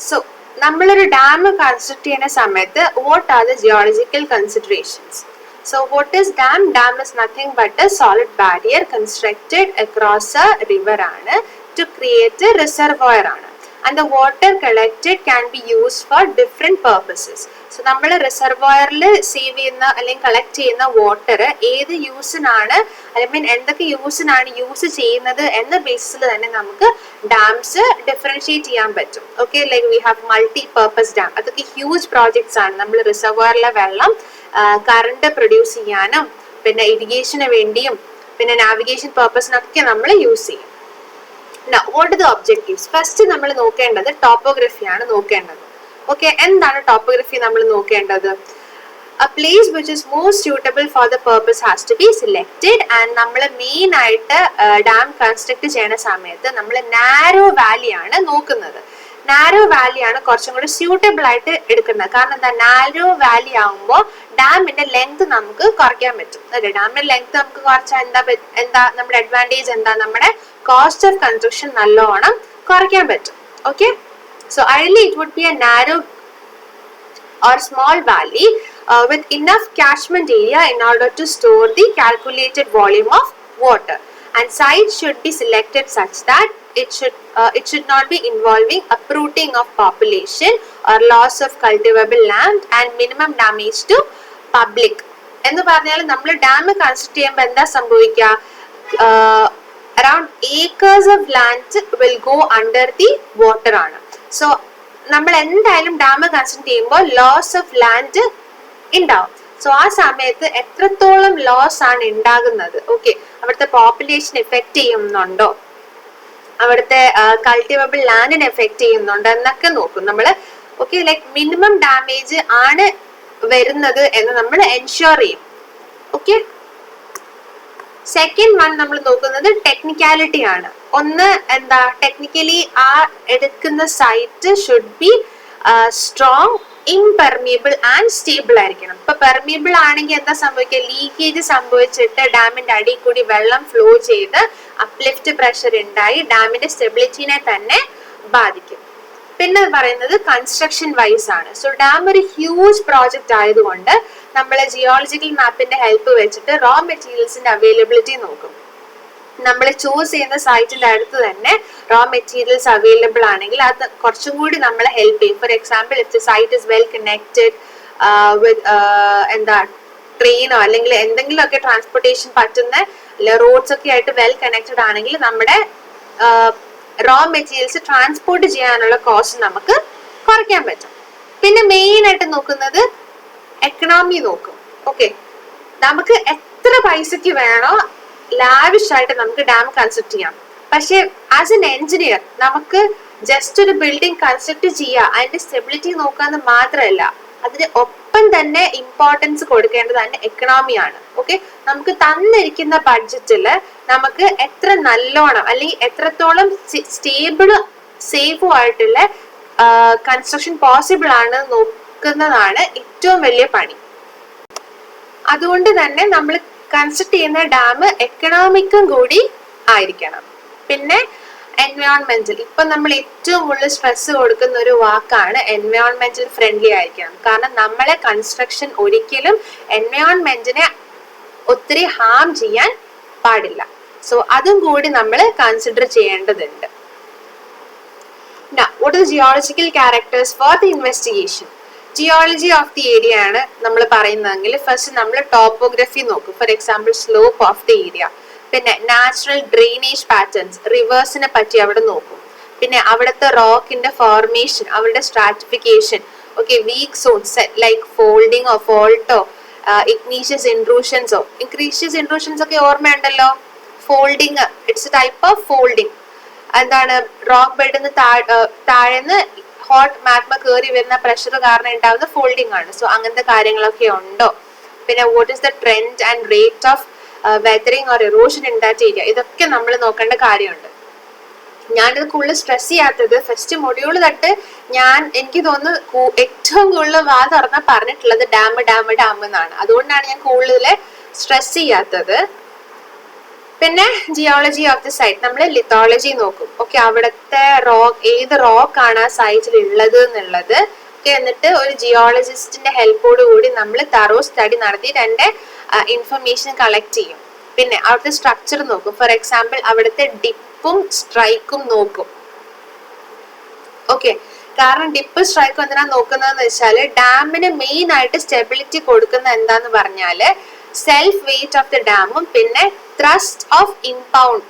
So നമ്മളൊരു dam construct ചെയ്യുന്ന സമയത്ത് what are the geological considerations? So what is dam? Dam is nothing but a solid barrier constructed across a river aanu to create a reservoir aanu, and the water collected can be used for different purposes. So നമ്മൾ റിസർവോയറിൽ save ചെയ്യുന്ന അല്ലെങ്കിൽ collect ചെയ്യുന്ന water ഏത് യൂസിനാണ്, I mean എന്തൊക്കെ യൂസിനാണ് use ചെയ്യുന്നത് എന്ന ബേസിസിൽ തന്നെ നമുക്ക് ഡാംസ് ഡിഫറൻഷിയേറ്റ് ചെയ്യാൻ പറ്റും. Okay, like we have multi purpose dam. അതൊക്കെ ഹ്യൂജ് പ്രോജക്ട്സ് ആണ്. നമ്മൾ റിസർവോയറിലെ വെള്ളം കറണ്ട് പ്രൊഡ്യൂസ് ചെയ്യാനും പിന്നെ ഇറിഗേഷന് വേണ്ടിയും പിന്നെ നാവിഗേഷൻ പർപ്പസിനൊക്കെ നമ്മൾ യൂസ് ചെയ്യും. Now, what are the objectives? First നമ്മൾ നോക്കേണ്ടത് ടോപ്പോഗ്രഫി ആണ് നോക്കേണ്ടത്. ഓക്കെ, എന്താണ് ടോപ്പോഗ്രഫി നമ്മൾ നോക്കേണ്ടത്? A place which is most suitable for the purpose has to be selected, and നമ്മൾ മെയിൻ ആയിട്ട് ഡാം കൺസ്ട്രക്ട് ചെയ്യുന്ന സമയത്ത് നമ്മൾ നാരോ വാലി ആണ് നോക്കുന്നത്. നാരോ വാലി ആണ് കുറച്ചും കൂടി സ്യൂട്ടബിൾ ആയിട്ട് എടുക്കുന്നത്. കാരണം എന്താ, നാരോ വാലി ആകുമ്പോൾ ഡാമിന്റെ ലെങ്ത് നമുക്ക് കുറയ്ക്കാൻ പറ്റും. അല്ലെ, ഡാമിന്റെ ലെങ്ത് നമുക്ക് കുറച്ചാൽ എന്താ നമ്മുടെ അഡ്വാൻറ്റേജ് എന്താ, നമ്മുടെ കോസ്റ്റ് ഓഫ് കൺസ്ട്രക്ഷൻ നല്ലോണം കുറയ്ക്കാൻ പറ്റും. Okay, so ideally it would be a narrow or small valley with enough catchment area in order to store the calculated volume of water, and site should be selected such that it should not be involving uprooting of population or loss of cultivable land and minimum damage to public. എന്ന് പറഞ്ഞാൽ നമ്മൾ dam construct ചെയ്യുമ്പോൾ എന്താ സംഭവിക്കുക, around acres of land will go under the water ആണ്. So നമ്മൾ എന്തായാലും dam construct ചെയ്യുമ്പോൾ ലോസ് ഓഫ് ലാൻഡ് ഉണ്ടാവും. സോ ആ സമയത്ത് എത്രത്തോളം ലോസ് ആണ് ഉണ്ടാകുന്നത്, ഓക്കെ, അവിടുത്തെ പോപ്പുലേഷൻ എഫക്ട് ചെയ്യുന്നുണ്ടോ, അവിടുത്തെ കൾട്ടിവബിൾ ലാൻഡിനെ എഫക്ട് ചെയ്യുന്നുണ്ടോ എന്നൊക്കെ നോക്കും നമ്മൾ. ഓക്കെ, ലൈക്ക് മിനിമം ഡാമേജ് ആണ് വരുന്നത് എന്ന് നമ്മൾ എൻഷുർ ചെയ്യും. ഓക്കെ, സെക്കൻഡ് വൺ നമ്മൾ നോക്കുന്നത് ടെക്നിക്കാലിറ്റി ആണ്. ഒന്ന് എന്താ, ടെക്നിക്കലി ആ എടുക്കുന്ന site should be strong, impermeable and stable ആയിരിക്കണം. ഇപ്പൊ പെർമിയബിൾ ആണെങ്കിൽ എന്താ സംഭവിക്കുക, ലീക്കേജ് സംഭവിച്ചിട്ട് ഡാമിന്റെ അടിയിൽ കൂടി വെള്ളം ഫ്ലോ ചെയ്ത് അപ്ലിഫ്റ്റ് പ്രഷർ ഉണ്ടായി ഡാമിന്റെ സ്റ്റെബിലിറ്റിനെ തന്നെ ബാധിക്കും. പിന്നെ പറയുന്നത് കൺസ്ട്രക്ഷൻ വൈസ് ആണ്. സോ ഡാം ഒരു ഹ്യൂജ് പ്രോജക്റ്റ് ആയതുകൊണ്ട് നമ്മൾ ജിയോളജിക്കൽ മാപ്പിന്റെ ഹെൽപ്പ് വെച്ചിട്ട് റോ മെറ്റീരിയൽസിന്റെ അവൈലബിലിറ്റി നോക്കും. നമ്മൾ ചൂസ് ചെയ്യുന്ന സൈറ്റിന്റെ അടുത്ത് തന്നെ റോ മെറ്റീരിയൽസ് അവൈലബിൾ ആണെങ്കിൽ അത് കുറച്ചും കൂടി നമ്മളെ ഹെൽപ്പ് ചെയ്യും. For example, if the site is well connected with എന്താ ട്രെയിനോ അല്ലെങ്കിൽ എന്തെങ്കിലുമൊക്കെ ട്രാൻസ്പോർട്ടേഷൻ പറ്റുന്ന റോഡ്സ് ഒക്കെ ആയിട്ട് വെൽ കണക്റ്റഡ് ആണെങ്കിൽ നമ്മുടെ റോ മെറ്റീരിയൽസ് ട്രാൻസ്പോർട്ട് ചെയ്യാനുള്ള കോസ്റ്റ് നമുക്ക് കുറയ്ക്കാൻ പറ്റും. പിന്നെ മെയിൻ ആയിട്ട് നോക്കുന്നത് എക്കണോമി നോക്കും. ഓക്കെ, നമുക്ക് എത്ര പൈസക്ക് വേണോ ലാവിഷ് ആയിട്ട് നമുക്ക് ഡാം കൺസ്ട്രക്ട് ചെയ്യാം. പക്ഷെ ആസ് എൻ എഞ്ചിനീയർ നമുക്ക് ജസ്റ്റ് ഒരു ബിൽഡിംഗ് കൺസ്ട്രക്ട് ചെയ്യുക, അതിന്റെ സ്റ്റെബിലിറ്റി നോക്കാന്ന് മാത്രമല്ല, അതിന് ഒപ്പം തന്നെ ഇമ്പോർട്ടൻസ് കൊടുക്കേണ്ടത് അതിന്റെ എക്കണോമിയാണ്. ഓക്കെ, നമുക്ക് തന്നിരിക്കുന്ന ബഡ്ജറ്റില് നമുക്ക് എത്ര നല്ലോണം അല്ലെങ്കിൽ എത്രത്തോളം സ്റ്റേബിളും സേഫും ആയിട്ടുള്ള കൺസ്ട്രക്ഷൻ പോസിബിൾ ആണ് നോക്കുന്നതാണ് ഏറ്റവും വലിയ പണി. അതുകൊണ്ട് തന്നെ നമ്മൾ കൺസ്ട്രക്ട് ചെയ്യുന്ന ഡാം എക്കണോമിക്കും കൂടി ആയിരിക്കണം. പിന്നെ എൻവയോൺമെന്റൽ, ഇപ്പൊ നമ്മൾ ഏറ്റവും കൂടുതൽ സ്ട്രെസ് കൊടുക്കുന്ന ഒരു വാക്കാണ് എൻവയോൺമെന്റൽ ഫ്രണ്ട്ലി ആയിരിക്കണം. കാരണം നമ്മളെ കൺസ്ട്രക്ഷൻ ഒരിക്കലും എൻവയോൺമെന്റിനെ ഒത്തിരി ഹാം ചെയ്യാൻ പാടില്ല. സോ അതും കൂടി നമ്മൾ കൺസിഡർ ചെയ്യേണ്ടതുണ്ട്. Now, what are the geological characters for the investigation? Geology of the area ആണ് നമ്മൾ പറയുന്നതെങ്കിൽ ഫസ്റ്റ് നമ്മൾ ടോപ്പോഗ്രഫി നോക്കും. For example, slope of the area. പിന്നെ നാച്ചുറൽ ഡ്രെയിനേജ് പാറ്റേൺസ്, റിവേഴ്സിനെ പറ്റി അവിടെ നോക്കും. പിന്നെ അവിടുത്തെ റോക്കിന്റെ ഫോർമേഷൻ, അവരുടെ stratification. Okay, weak zones like ഫോൾഡിങ്ങോ ഫോൾട്ടോ ഇഗ്നീഷ്യസ് ഇൻട്രൂഷൻസോ. ഇഗ്നീഷ്യസ് ഇൻട്രൂഷൻസ് ഒക്കെ ഓർമ്മയുണ്ടല്ലോ. Folding, it's a type of folding. എന്താണ്, റോക്ക് ബെഡിന്ന് താഴെന്ന് ഹോട്ട് മാഗ്മ കയറി വരുന്ന പ്രഷർ കാരണം ഉണ്ടാവുന്ന ഫോൾഡിംഗ് ആണ്. സോ അങ്ങനത്തെ കാര്യങ്ങളൊക്കെ ഉണ്ടോ. പിന്നെ what is the trend and rate of weathering or erosion in that area. ഇതൊക്കെ നമ്മൾ നോക്കേണ്ട കാര്യമുണ്ട്. ഞാനിത് കൂടുതൽ സ്ട്രെസ് ചെയ്യാത്തത് ഫസ്റ്റ് മൊഡ്യൂൾ തൊട്ട് എനിക്ക് തോന്നുന്നു ഏറ്റവും കൂടുതൽ വാ തുറന്നാൽ പറഞ്ഞിട്ടുള്ളത് ഡാം ഡാം ഡാം എന്നാണ്. അതുകൊണ്ടാണ് ഞാൻ കൂടുതൽ സ്ട്രെസ് ചെയ്യാത്തത്. പിന്നെ ജിയോളജി ഓഫ് ദി സൈറ്റ്, നമ്മൾ ലിത്തോളജി നോക്കും. ഓക്കെ, അവിടുത്തെ ഏത് റോക്ക് ആണ് ആ സൈറ്റിൽ ഉള്ളത് എന്നുള്ളത്. എന്നിട്ട് ഒരു ജിയോളജിസ്റ്റിന്റെ ഹെൽപ്പോട് കൂടി നമ്മൾ തറോ സ്റ്റഡി നടത്തിയിട്ട് അതിന്റെ ഇൻഫർമേഷൻ കളക്ട് ചെയ്യും. പിന്നെ അവിടുത്തെ സ്ട്രക്ചർ നോക്കും. ഫോർ എക്സാമ്പിൾ അവിടുത്തെ ഡിപ്പും സ്ട്രൈക്കും നോക്കും. ഓക്കെ, കാരണം ഡിപ്പ് സ്ട്രൈക്കും എന്തിനാ നോക്കുന്നതെന്ന് വെച്ചാൽ ഡാമിന് മെയിൻ ആയിട്ട് സ്റ്റെബിലിറ്റി കൊടുക്കുന്ന എന്താന്ന് പറഞ്ഞാല് സെൽഫ് വെയിറ്റ് ഓഫ് ദി ഡാമും പിന്നെ ത്രസ്റ്റ് ഓഫ് ഇൻപൗണ്ട്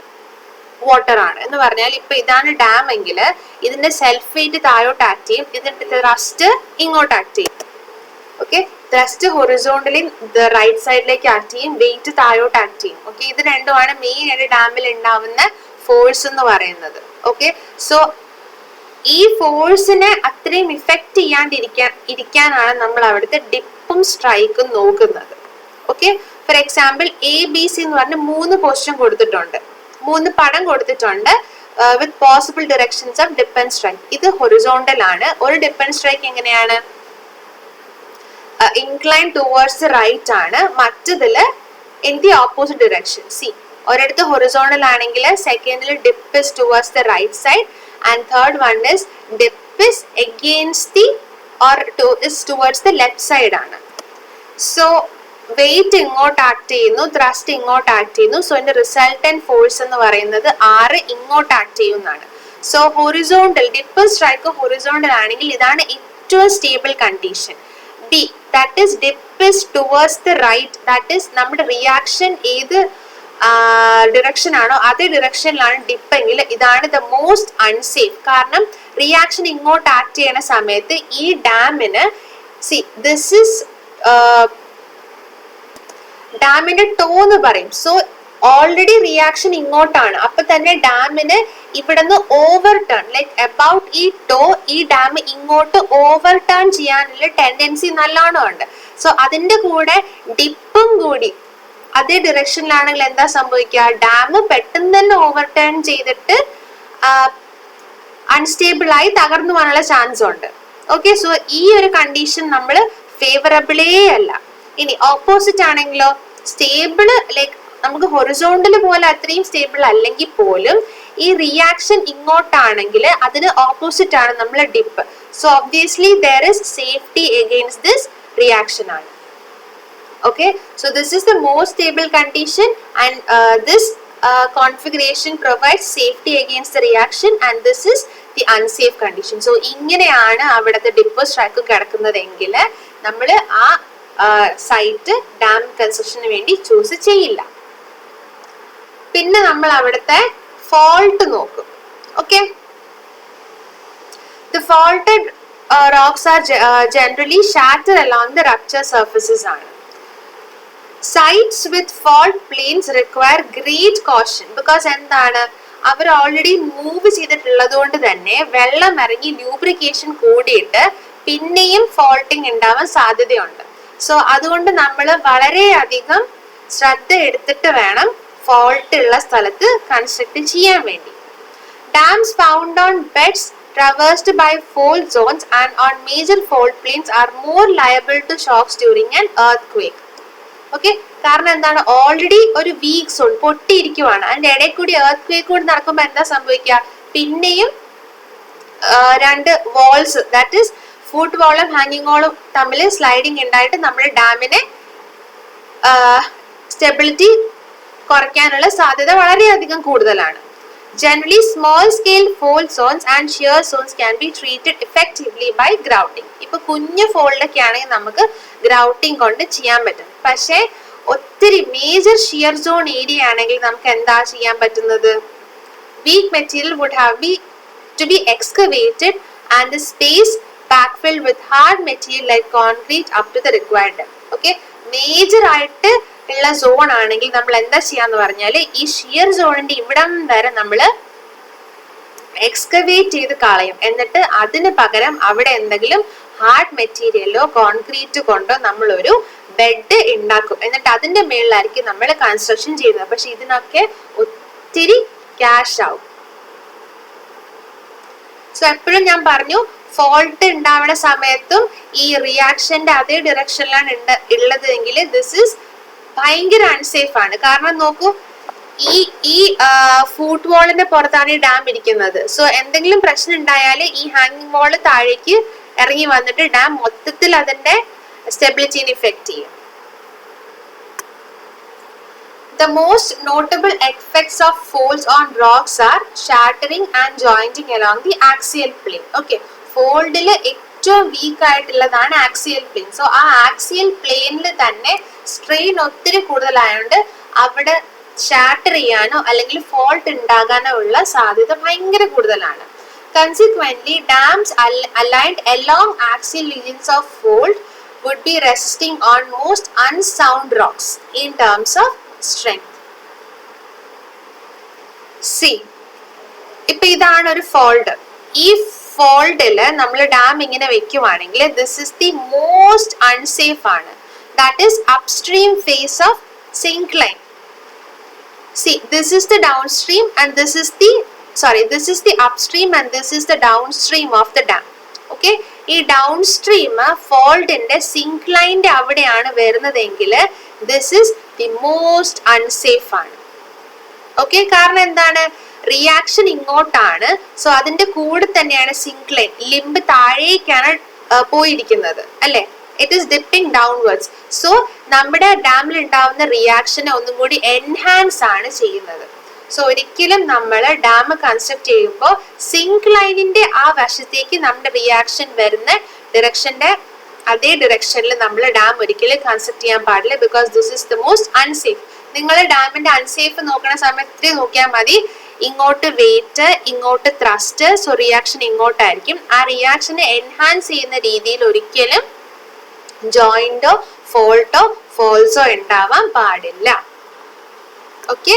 വാട്ടർ ആണ്. എന്ന് പറഞ്ഞാൽ ഇപ്പൊ ഇതാണ് ഡാം എങ്കിൽ ഇതിന്റെ സെൽഫ് വെയിറ്റ് താഴോട്ട് ആക്ട് ചെയ്യും, ഇതിന്റെ ത്രസ്റ്റ് ഇങ്ങോട്ട് ആക്ട് ചെയ്യും. ഓക്കെ, ത്രസ്റ്റ് ഹൊറിസോണ്ടലി റൈറ്റ് സൈഡിലേക്ക് ആക്ട് ചെയ്യും, വെയിറ്റ് താഴോട്ട് ആക്ട് ചെയ്യും. ഓക്കെ, ഇത് രണ്ടുമാണ് മെയിൻ ആയിട്ട് ഡാമിൽ ഉണ്ടാവുന്ന ഫോഴ്സ് എന്ന് പറയുന്നത്. ഓക്കെ, സോ ഈ ഫോഴ്സിനെ അത്രയും ഇഫക്റ്റ് ചെയ്യാണ്ടിരിക്കാനാണ് നമ്മൾ അവിടുത്തെ ഡിപ്പും സ്ട്രൈക്കും നോക്കുന്നത്. ഓക്കെ, ഫോർ എക്സാമ്പിൾ ABC എന്ന് പറഞ്ഞ 3 ക്വസ്റ്റ്യൻ കൊടുത്തിട്ടുണ്ട്, 3 പടം കൊടുത്തിട്ടുണ്ട് with possible directions of dip and strike. ഇത് ഹൊറിസോണ്ടൽ ആണ്. ഒരു ഡിപ്പ് ആൻഡ് സ്ട്രൈക്ക് എങ്ങനെയാണ്? ഇൻക്ലൈൻ ടുവേർഡ്സ് ദി റൈറ്റ് ആണ്, മറ്റതില് in the opposite direction. See, ഒരിടത്ത് ഹൊറിസോണ്ടൽ ആണെങ്കിൽ സെക്കൻഡിൽ dip is towards the right side and third one is dip is against the or is towards the left side ആണ്. So weight ഇങ്ങോട്ട് act ചെയ്യുന്നു, thrust ഇങ്ങോട്ട് act ചെയ്യുന്നു. So ഇതിന്റെ resultant force എന്ന് പറയുന്നത് R ഇങ്ങോട്ട് ആക്ട് ചെയ്യുന്നതാണ്. So horizontal dip strike horizontal ആണെങ്കിൽ ഇതാണ് ഏറ്റവും stable condition. D, that is dip is towards the right, that is നമ്മുടെ റിയാക്ഷൻ ഏത് ഡിറക്ഷൻ ആണോ അതേ ഡിറക്ഷനിലാണ് ഡിപ്പ് എങ്കിൽ ഇതാണ് ദ മോസ്റ്റ് അൺസേഫ്. കാരണം റിയാക്ഷൻ ഇങ്ങോട്ട് ആക്ട് ചെയ്യുന്ന സമയത്ത് ഈ ഡാമിന് ദിസ് ഇസ് ഡാമിന്റെ ടോ എന്ന് പറയും. സോ ഓൾറെഡി റിയാക്ഷൻ ഇങ്ങോട്ടാണ്, അപ്പൊ തന്നെ ഡാമിന് ഇവിടുന്ന് ഓവർ ടേൺ ലൈക്ക് അബൌട്ട് ഈ ടോ ഈ ഡാം ഇങ്ങോട്ട് ഓവർ ടേൺ ചെയ്യാനുള്ള ടെൻഡൻസി നല്ലോണം ഉണ്ട്. സോ അതിന്റെ കൂടെ ഡിപ്പും കൂടി അതേ ഡിറക്ഷനിലാണെങ്കിൽ എന്താ സംഭവിക്കുക? ഡാം പെട്ടെന്ന് തന്നെ ഓവർ ടേൺ ചെയ്തിട്ട് അൺസ്റ്റേബിൾ ആയി തകർന്നു പോകാനുള്ള ചാൻസ് ഉണ്ട്. ഓക്കെ, സോ ഈ ഒരു കണ്ടീഷൻ നമ്മൾ ഫേവറബിളേ അല്ല. ഇനി ഓപ്പോസിറ്റ് ആണെങ്കിലോ സ്റ്റേബിള് ലൈക്ക് നമുക്ക് ഹൊറിസോണ്ടൽ പോലെ അത്രയും സ്റ്റേബിൾ അല്ലെങ്കിൽ പോലും ഈ റിയാക്ഷൻ ഇങ്ങോട്ടാണെങ്കിൽ അതിന് ഓപ്പോസിറ്റ് ആണ് നമ്മൾ dip. So obviously there is safety against this reaction ആണ്. Okay, so this is the most stable condition and this configuration provides safety against the reaction and this is the unsafe condition. So ഇങ്ങനെയാണ് അവിടുത്തെ dip strike കിടക്കുന്നതെങ്കിൽ നമ്മൾ ആ site dam കൺസ്ട്രക്ഷന് വേണ്ടി choose ചെയ്യില്ല. പിന്നെ നമ്മൾ അവിടുത്തെ ഫോൾട്ട് നോക്കും. Okay, the faulted rocks are generally shattered along the rupture surfaces ആണ്. Sites with fault planes require great caution because എന്താണ് അവർ ഓൾറെഡി മൂവ് ചെയ്തിട്ടുള്ളത് കൊണ്ട് തന്നെ വെള്ളം ഇറങ്ങി ലൂബ്രിക്കേഷൻ കൂടിയിട്ട് പിന്നെയും ഫോൾട്ടിങ് ഉണ്ടാവാൻ സാധ്യതയുണ്ട്. സോ അതുകൊണ്ട് നമ്മൾ വളരെയധികം ശ്രദ്ധ എടുത്തിട്ട് വേണം ഫോൾട്ട് ഉള്ള സ്ഥലത്ത് കൺസ്ട്രക്ട് ചെയ്യാൻ വേണ്ടി. Dams found on beds traversed by fault zones and on major fault planes are more liable to shocks during an earthquake. Okay, കാരണം എന്താണ് ഓൾറെഡി ഒരു വീക്ക് സോൺ പൊട്ടിയിരിക്കുവാണ്, അതിന്റെ ഇടയിൽ കൂടി എർത്ത് ക്വേക്ക് കൂടി നടക്കുമ്പോൾ എന്താ സംഭവിക്കുക? പിന്നെയും 2 വാൾസ് ദാറ്റ് ഈസ് ഫുട് വാളും ഹാങ്ങിങ് വാളും തമ്മിൽ സ്ലൈഡിങ് ഉണ്ടായിട്ട് നമ്മുടെ ഡാമിനെ സ്റ്റെബിലിറ്റി കുറയ്ക്കാനുള്ള സാധ്യത വളരെയധികം കൂടുതലാണ്. Generally, small scale fault zones and shear zones can be treated effectively by grouting. ഇപ്പൊ കുഞ്ഞു ഫോൾഡ് ഒക്കെ ആണെങ്കിൽ നമുക്ക് ഗ്രൗട്ടിങ് കൊണ്ട് ചെയ്യാൻ പറ്റും. പക്ഷെ ഒത്തിരി മേജർ ഷിയർ സോൺ ഏരിയ ആണെങ്കിൽ നമുക്ക് എന്താ ചെയ്യാൻ പറ്റുന്നത്? weak material would have to be excavated and the space backfilled with hard material like concrete up to the required depth. Okay, major ആയിട്ട് ഉള്ള സോൺ ആണെങ്കിൽ നമ്മൾ എന്താ ചെയ്യാന്ന് പറഞ്ഞാല് ഈ ഷിയർ സോണിന്റെ ഇവിടം വരെ നമ്മൾ എക്സ്കവേറ്റ് ചെയ്ത് കളയും. എന്നിട്ട് അതിന് പകരം അവിടെ എന്തെങ്കിലും ഹാർഡ് മെറ്റീരിയലോ കോൺക്രീറ്റ് കൊണ്ടോ നമ്മൾ ഒരു ബെഡ് ഉണ്ടാക്കും. എന്നിട്ട് അതിന്റെ മേളിലായിരിക്കും നമ്മൾ കൺസ്ട്രക്ഷൻ ചെയ്യുന്നത്. പക്ഷെ ഇതിനൊക്കെ ഒത്തിരി ക്യാഷ് ആവും. സോ എപ്പോഴും ഞാൻ പറഞ്ഞു ഫോൾട്ട് ഉണ്ടാവുന്ന സമയത്തും ഈ റിയാക്ഷന്റെ അതേ ഡിറക്ഷനിലാണ് ഉള്ളത് എങ്കിൽ ദിസ് ഈസ് ഭയങ്കര അൺസേഫ് ആണ്. കാരണം നോക്കൂ, ഈ ഈ ഫൂട്ട് വാളിന്റെ പുറത്താണ് ഈ ഡാം ഇരിക്കുന്നത്. സോ എന്തെങ്കിലും പ്രശ്നം ഉണ്ടായാൽ ഈ ഹാങ്ങിങ് വാള് താഴേക്ക് ഇറങ്ങി വന്നിട്ട് ഡാം മൊത്തത്തിൽ അതിന്റെ സ്റ്റെബിലിറ്റിനെ ഇഫക്റ്റ് ചെയ്യും. The most notable effects of folds on rocks are shattering and jointing along the axial plane. Okay, ഫോൾഡിൽ ഏറ്റവും വീക്ക് ആയിട്ടുള്ളതാണ് ആക്സിയൽ പ്ലെയിൻ. സോ ആ ആക്സിയൽ പ്ലെയിനിൽ തന്നെ സ്ട്രെയിൻ ഒത്തിരി കൂടുതലായതുകൊണ്ട് അവിടെ ഷാറ്റർ ചെയ്യാനോ അല്ലെങ്കിൽ ഫോൾട്ട് ഉണ്ടാകാനോ ഉള്ള സാധ്യത ഭയങ്കര കൂടുതലാണ്. Consequently, dams aligned along axial regions of fold would be resisting on most unsound rocks in terms of strength. See, ഇപ്പൊ ഇതാണ് ഒരു ഫോൾഡ്. ഈ ഫോൾഡില് നമ്മൾ ഡാം ഇങ്ങനെ വെക്കുവാണെങ്കിൽ this is the most unsafe ആണ്. That is upstream face of syncline. See, this is the downstream and this is the upstream and this is the downstream of the dam. Okay, ഈ downstream ഫോൾഡിന്റെ സിൻക്ലൈൻ്റെ അവിടെയാണ് വരുന്നതെങ്കിൽ this is the most unsafe ആണ്. Okay, കാരണം എന്താണ്, reaction ഇങ്ങോട്ടാണ്. So അതിന്റെ കൂടെ തന്നെയാണ് സിൻക്ലൈൻ, ലിംബ് താഴേക്കാണ് പോയിരിക്കുന്നത് അല്ലെ, it is dipping downwards. So നമ്മുടെ ഡാമിൽ ഉണ്ടാവുന്ന റിയാക്ഷനെ ഒന്നും കൂടി എൻഹാൻസ് ആണ് ചെയ്യുന്നത്. സോ ഒരിക്കലും നമ്മൾ ഡാം കൺസ്ട്രക്ട് ചെയ്യുമ്പോൾ സിൻക്ലൈനിന്റെ ആ വശത്തേക്ക് നമ്മുടെ റിയാക്ഷൻ വരുന്ന ഡിറക്ഷന്റെ അതേ ഡിറക്ഷനിൽ നമ്മൾ ഡാം ഒരിക്കലും കൺസ്ട്രക്ട് ചെയ്യാൻ പാടില്ല. Because this is the most unsafe. നിങ്ങൾ ഡാമിന്റെ അൺസേഫ് നോക്കുന്ന സമയത്ത് നോക്കിയാൽ മതി, ഇങ്ങോട്ട് വെയിറ്റ്, ഇങ്ങോട്ട് ത്രസ്റ്റ്, സോ റിയാക്ഷൻ ഇങ്ങോട്ടായിരിക്കും. ആ റിയാക്ഷനെ എൻഹാൻസ് ചെയ്യുന്ന രീതിയിൽ ഒരിക്കലും ജോയിന്റോ ഫോൾട്ടോ ഫോൾസോ ഉണ്ടാവാൻ പാടില്ല. ഓക്കെ,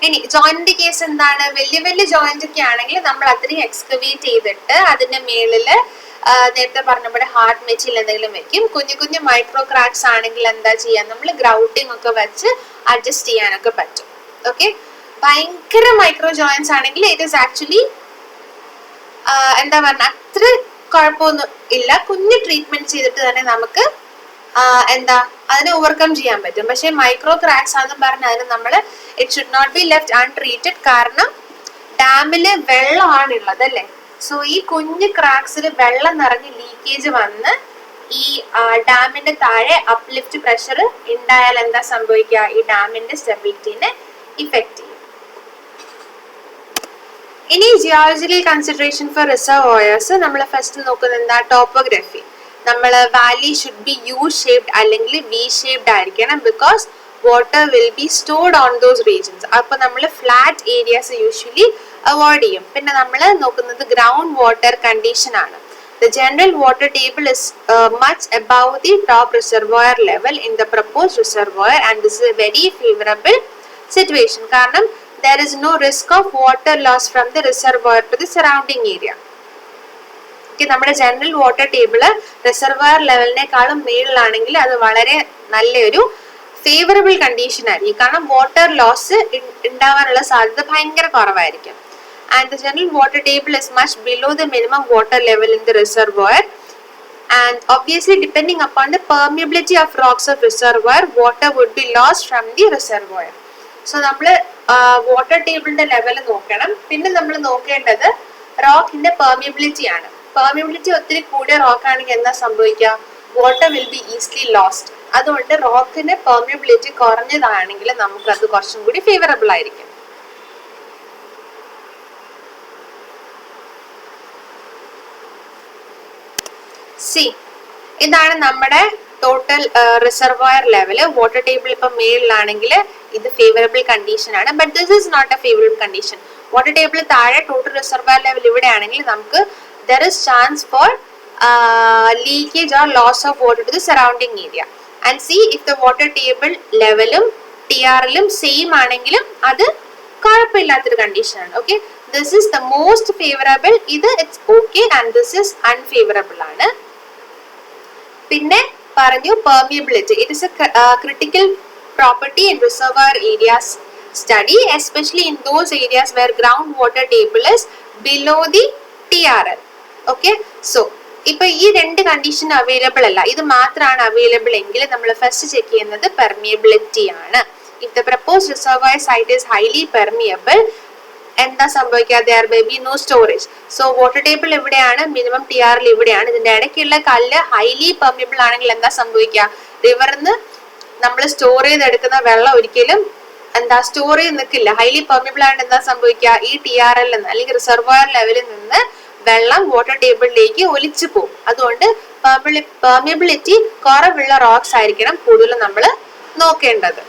ഇനി ജോയിന്റിന്റെ കേസ് എന്താണ്? വലിയ വലിയ ജോയിന്റ് ഒക്കെ ആണെങ്കിൽ നമ്മൾ അത്രയും എക്സ്കവേറ്റ് ചെയ്തിട്ട് അതിന്റെ മേളില് നേരത്തെ പറഞ്ഞ ഹാർഡ് മെറ്റീരിയൽ എന്തെങ്കിലും വെക്കും. കുഞ്ഞു കുഞ്ഞു മൈക്രോ ക്രാക്സ് ആണെങ്കിൽ എന്താ ചെയ്യാം, നമ്മൾ ഗ്രൗട്ടിംഗ് ഒക്കെ വെച്ച് അഡ്ജസ്റ്റ് ചെയ്യാനൊക്കെ പറ്റും. ഓക്കെ, ഭയങ്കര മൈക്രോ ജോയിന്റ്സ് ആണെങ്കിൽ ഇറ്റ് ഈസ് ആക്ച്വലി എന്താ പറഞ്ഞ അത്ര കുഴപ്പമൊന്നും ഇല്ല. കുഞ്ഞു ട്രീറ്റ്മെന്റ് ചെയ്തിട്ട് തന്നെ നമുക്ക് എന്താ അതിനെ ഓവർകം ചെയ്യാൻ പറ്റും. പക്ഷെ മൈക്രോ ക്രാക്സ് ആണെന്ന് പറഞ്ഞാൽ അതിന് നമ്മൾ it should not be left untreated. കാരണം ഡാമില് വെള്ളമാണ് ഉള്ളത് അല്ലേ. സോ ഈ കുഞ്ഞു ക്രാക്സിൽ വെള്ളം നിറഞ്ഞ് ലീക്കേജ് വന്ന് ഈ ഡാമിന്റെ താഴെ അപ്ലിഫ്റ്റ് പ്രഷർ ഉണ്ടായാൽ എന്താ സംഭവിക്കുക, ഈ ഡാമിന്റെ സ്റ്റെബിലിറ്റിനെ ഇഫക്റ്റ് ചെയ്യും. ഇനി ജിയോളജിക്കൽ കൺസിഡറേഷൻ ഫോർ റിസർവോയേഴ്സ് നമ്മൾ ഫസ്റ്റ് നോക്കുന്നത് എന്താ, ടോപ്പോഗ്രഫി. നമ്മൾ valley should be U shaped അല്ലെങ്കിൽ വി ഷേപ്ഡ് ആയിരിക്കണം. Because water will be stored on those regions. അപ്പൊ നമ്മൾ ഫ്ലാറ്റ് ഏരിയാസ് യൂഷ്വലി അവോയ്ഡ് ചെയ്യും. പിന്നെ നമ്മൾ നോക്കുന്നത് ഗ്രൗണ്ട് വാട്ടർ കണ്ടീഷൻ ആണ്. The general water table is much above the top reservoir level in the proposed reservoir, and this is a very favorable situation. കാരണം there is no risk of water loss from the reservoir to the surrounding area. നമ്മുടെ general water table reservoir ലെവലിനേക്കാളും മേളിലാണെങ്കിൽ അത് വളരെ നല്ലൊരു favourable condition ആയിരിക്കും. കാരണം water loss ഉണ്ടാവാനുള്ള സാധ്യത ഭയങ്കര കുറവായിരിക്കും. And the general water table is much below the minimum water level in the reservoir, and obviously depending upon the permeability of rocks of reservoir, water would be lost from the reservoir. So നമ്മൾ water ടേബിളിന്റെ level നോക്കണം. പിന്നെ നമ്മൾ നോക്കേണ്ടത് റോക്കിന്റെ permeability ആണ്. Permeability ഒത്തിരി കൂടിയ rock ആണെങ്കിൽ എന്താ സംഭവിക്കുക, water will be easily lost. അതുകൊണ്ട് റോക്കിന് പെർമിയബിലിറ്റി കുറഞ്ഞതാണെങ്കിൽ നമുക്കത് കുറച്ചും കൂടി ഫേവറബിൾ ആയിരിക്കും. സി, ഇതാണ് നമ്മുടെ total reservoir level. Water table ഇപ്പം മേളിലാണെങ്കിൽ ഇത് ഫേവറബിൾ കണ്ടീഷൻ ആണ്. But this is not a favourable condition. Water table താഴെ ടോട്ടൽ റിസർവോയർ ലെവൽ ഇവിടെ ആണെങ്കിൽ നമുക്ക് there is chance for leakage or loss of water to the surrounding area. And see, if the water table ലെവലും TRലും same ആണെങ്കിലും അത് കുഴപ്പമില്ലാത്തൊരു കണ്ടീഷനാണ്. Okay, this is the most favourable. ഇത് it's okay and this is unfavourable ആണ്. പിന്നെ പറഞ്ഞു permeability. It is A critical property in reservoir areas study, especially in those areas where groundwater table is below the TRL. Okay, so ഇപ്പൊ ഈ രണ്ട് condition available അല്ല, ഇത് മാത്രമാണ് available എങ്കിൽ നമ്മൾ ഫസ്റ്റ് ചെക്ക് ചെയ്യുന്നത് പെർമിയബിലിറ്റി ആണ്. If the proposed reservoir site is highly permeable, എന്താ സംഭവിക്കുക? There may be no storage. So water table എവിടെയാണ്? മിനിമം TRL ഇവിടെയാണ്. ഇതിന്റെ ഇടയ്ക്കുള്ള കല്ല് ഹൈലി പെർമിയബിൾ ആണെങ്കിൽ എന്താ സംഭവിക്കുക? റിവറിന്ന് നമ്മൾ സ്റ്റോർ ചെയ്തെടുക്കുന്ന വെള്ളം ഒരിക്കലും എന്താ സ്റ്റോർ ചെയ്ത് നിൽക്കില്ല. ഹൈലി പെർമിയബിൾ ആയിട്ട് എന്താ സംഭവിക്കുക? ഈ TRL നിന്ന് അല്ലെങ്കിൽ റിസർവോയർ ലെവലിൽ നിന്ന് വെള്ളം വാട്ടർ ടേബിളിലേക്ക് ഒലിച്ചു പോകും. അതുകൊണ്ട് പെർമിയബിലിറ്റി കുറവുള്ള റോക്സ് ആയിരിക്കണം കൂടുതൽ നമ്മൾ നോക്കേണ്ടത്.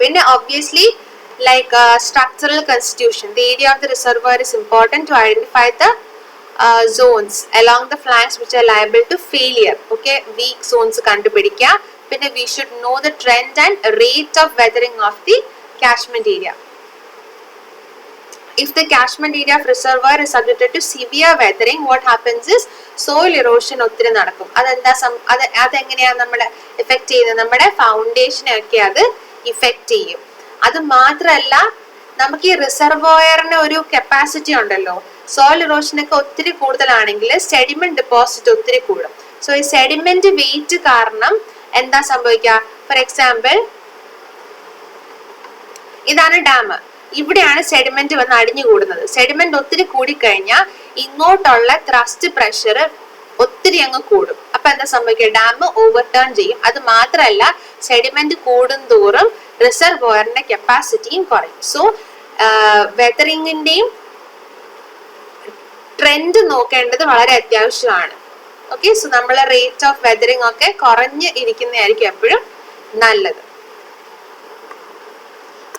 പിന്നെ obviously like structural constitution, the area of the reservoir is important to identify the zones along the flanks which are liable to failure. Okay, weak zones കണ്ടുപിടിക്കുക. പിന്നെ we should know the trend and rate of weathering of the catchment area. If the catchment area of reservoir is subjected to severe weathering, what happens is soil erosion ഒത്തിരി നടക്കും. അതെങ്ങനെയാണ് നമ്മളെ effect ചെയ്യുന്നത്? നമ്മുടെ ഫൗണ്ടേഷനെ ഒക്കെ അത് ഇഫക്ട് ചെയ്യും. അത് മാത്രല്ല, നമുക്ക് ഈ റിസർവോയറിന് ഒരു കപ്പാസിറ്റി ഉണ്ടല്ലോ. സോയിൽ ഇറോഷൻ ഒക്കെ ഒത്തിരി കൂടുതലാണെങ്കിൽ സെഡിമെന്റ് ഡെപ്പോസിറ്റ് ഒത്തിരി കൂടും. സോ ഈ സെഡിമെന്റ് വെയിറ്റ് കാരണം എന്താ സംഭവിക്കുക? ഫോർ എക്സാമ്പിൾ, ഇതാണ് ഡാം. ഇവിടെയാണ് സെഡിമെന്റ് വന്ന് അടിഞ്ഞു കൂടുന്നത്. സെഡിമെന്റ് ഒത്തിരി കൂടിക്കഴിഞ്ഞാൽ ഇങ്ങോട്ടുള്ള ത്രസ്റ്റ് പ്രഷർ ഒത്തിരി അങ്ങ് കൂടും. അപ്പൊ എന്താ സംഭവിക്കുക? ഡാം ഓവർടേൺ ചെയ്യും. അത് മാത്രമല്ല, സെഡിമെന്റ് കൂടുന്തോറും റിസർവോയറിന്റെ കപ്പാസിറ്റിയും കുറയും. സോ വെതറിങ്ങിന്റെയും ട്രെൻഡ് നോക്കേണ്ടത് വളരെ അത്യാവശ്യമാണ്. ഓക്കെ, സോ നമ്മൾ റേറ്റ് ഓഫ് വെതറിങ് ഒക്കെ കുറഞ്ഞ് ഇരിക്കുന്നതായിരിക്കും എപ്പോഴും നല്ലത്.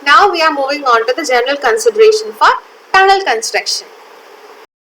Now we are moving on to the general consideration for tunnel construction.